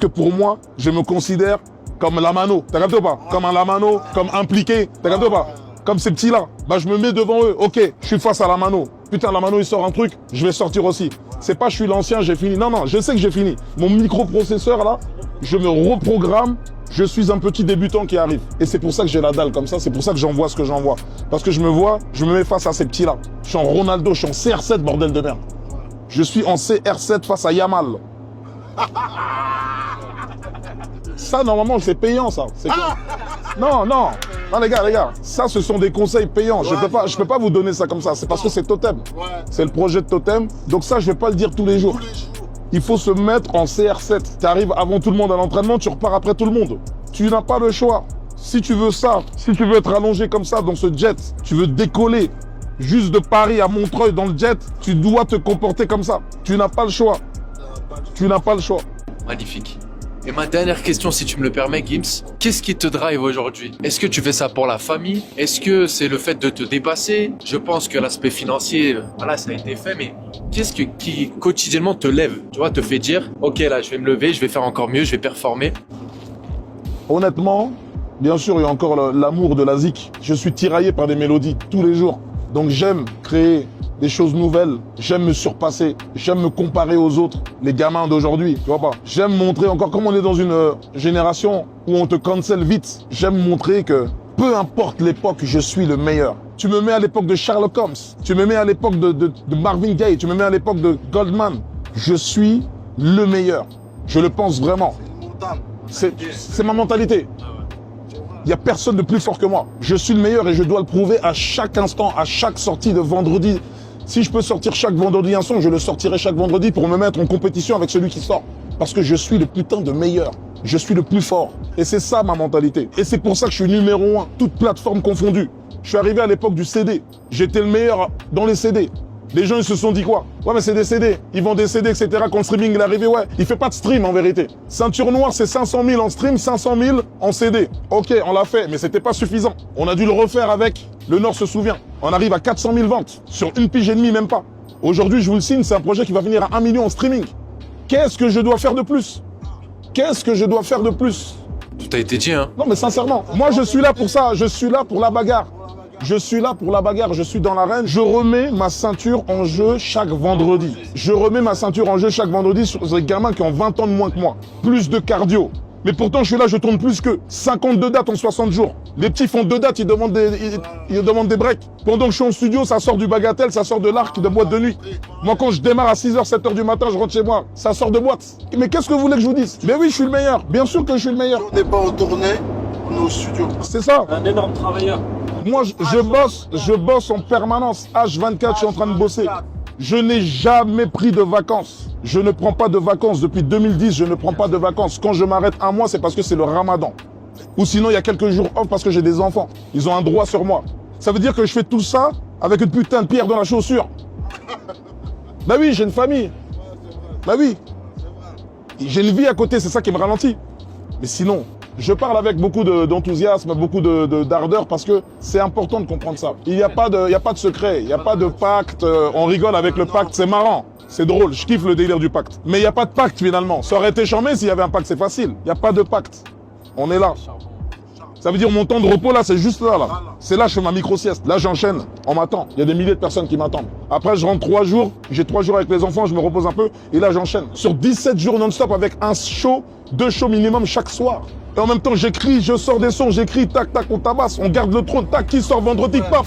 que pour moi, je me considère comme la mano. T'as capté ou pas? Comme un lamano, comme impliqué. T'as capté ou pas? Comme ces petits-là. Bah, je me mets devant eux. Ok, je suis face à la mano. Putain, la mano, il sort un truc, je vais sortir aussi. C'est pas je suis l'ancien, j'ai fini. Non, non, je sais que j'ai fini. Mon microprocesseur, là, je me reprogramme. Je suis un petit débutant qui arrive. Et c'est pour ça que j'ai la dalle comme ça. C'est pour ça que j'envoie ce que j'envoie. Parce que je me vois, je me mets face à ces petits-là. Je suis en Ronaldo, je suis en CR7, bordel de merde. Je suis en CR7 face à Yamal. Ça, normalement, c'est payant, ça. Non, non. Non, les gars, ça, ce sont des conseils payants. Je peux pas vous donner ça comme ça. C'est parce que c'est Totem. C'est le projet de Totem. Donc ça, je vais pas le dire tous les jours. Il faut se mettre en CR7. Tu arrives avant tout le monde à l'entraînement, tu repars après tout le monde. Tu n'as pas le choix. Si tu veux ça, si tu veux être allongé comme ça dans ce jet, tu veux décoller juste de Paris à Montreuil dans le jet, tu dois te comporter comme ça. Tu n'as pas le choix. Tu n'as pas le choix. Magnifique. Et ma dernière question, si tu me le permets, Gims, qu'est-ce qui te drive aujourd'hui? Est-ce que tu fais ça pour la famille? Est-ce que c'est le fait de te dépasser? Je pense que l'aspect financier, voilà, ça a été fait, mais qu'est-ce qui quotidiennement te lève, tu vois, te fait dire, ok, là, je vais me lever, je vais faire encore mieux, je vais performer? Honnêtement, bien sûr, il y a encore l'amour de la zik. Je suis tiraillé par des mélodies tous les jours. Donc j'aime créer des choses nouvelles, j'aime me surpasser, j'aime me comparer aux autres, les gamins d'aujourd'hui, tu vois pas. J'aime montrer encore, comme on est dans une génération où on te cancel vite, j'aime montrer que peu importe l'époque, je suis le meilleur. Tu me mets à l'époque de Sherlock Holmes, tu me mets à l'époque de Marvin Gaye, tu me mets à l'époque de Goldman. Je suis le meilleur. Je le pense vraiment. C'est ma mentalité. Il n'y a personne de plus fort que moi. Je suis le meilleur et je dois le prouver à chaque instant, à chaque sortie de vendredi. Si je peux sortir chaque vendredi un son, je le sortirai chaque vendredi pour me mettre en compétition avec celui qui sort. Parce que je suis le putain de meilleur. Je suis le plus fort. Et c'est ça ma mentalité. Et c'est pour ça que je suis numéro 1, toute plateforme confondue. Je suis arrivé à l'époque du CD. J'étais le meilleur dans les CD. Les gens, ils se sont dit quoi? Ouais, mais c'est des CD. Ils vendent des CD, etc. Quand le streaming est arrivé, ouais. Il fait pas de stream, en vérité. Ceinture noire, c'est 500 000 en stream, 500 000 en CD. Ok, on l'a fait, mais c'était pas suffisant. On a dû le refaire avec Le Nord se souvient. On arrive à 400 000 ventes. Sur une pige et demie, même pas. Aujourd'hui, je vous le signe, c'est un projet qui va venir à 1 million en streaming. Qu'est-ce que je dois faire de plus? Qu'est-ce que je dois faire de plus? Tout a été dit, hein. Non, mais sincèrement, moi, je suis là pour ça. Je suis là pour la bagarre. Je suis là pour la bagarre, je suis dans l'arène. Je remets ma ceinture en jeu chaque vendredi. Je remets ma ceinture en jeu chaque vendredi sur des gamins qui ont 20 ans de moins que moi. Plus de cardio. Mais pourtant, je suis là, je tourne plus que 52 dates en 60 jours. Les petits font 2 dates, ils demandent des breaks. Pendant que je suis en studio, ça sort du bagatelle, ça sort de l'arc de boîte de nuit. Moi, quand je démarre à 6h, 7h du matin, je rentre chez moi. Ça sort de boîte. Mais qu'est-ce que vous voulez que je vous dise? Mais oui, je suis le meilleur. Bien sûr que je suis le meilleur. On n'est pas en tournée, on est au studio. C'est ça. Un énorme travailleur. Moi, je bosse en permanence. H24, je suis en train de bosser. Je n'ai jamais pris de vacances. Je ne prends pas de vacances. Depuis 2010, je ne prends pas de vacances. Quand je m'arrête un mois, c'est parce que c'est le ramadan. Ou sinon, il y a quelques jours off parce que j'ai des enfants. Ils ont un droit sur moi. Ça veut dire que je fais tout ça avec une putain de pierre dans la chaussure. Bah oui, j'ai une famille. Bah oui. J'ai une vie à côté, c'est ça qui me ralentit. Mais sinon, je parle avec beaucoup d'enthousiasme, beaucoup d'ardeur parce que c'est important de comprendre ça. Il n'y a pas de secret, il n'y a pas de pacte. On rigole avec le pacte, c'est marrant, c'est drôle, je kiffe le délire du pacte. Mais il n'y a pas de pacte finalement. Ça aurait été charmé s'il y avait un pacte, c'est facile. Il n'y a pas de pacte. On est là. Ça veut dire mon temps de repos là, c'est juste là. C'est là, je fais ma micro-sieste. Là, j'enchaîne. On m'attend. Il y a des milliers de personnes qui m'attendent. Après, je rentre 3 jours. J'ai 3 jours avec les enfants, je me repose un peu. Et là, j'enchaîne. Sur 17 jours non-stop avec un show, 2 shows minimum chaque soir. Et en même temps, j'écris, je sors des sons, j'écris, tac, tac, on tabasse, on garde le trône, tac, qui sort vendredi, pa.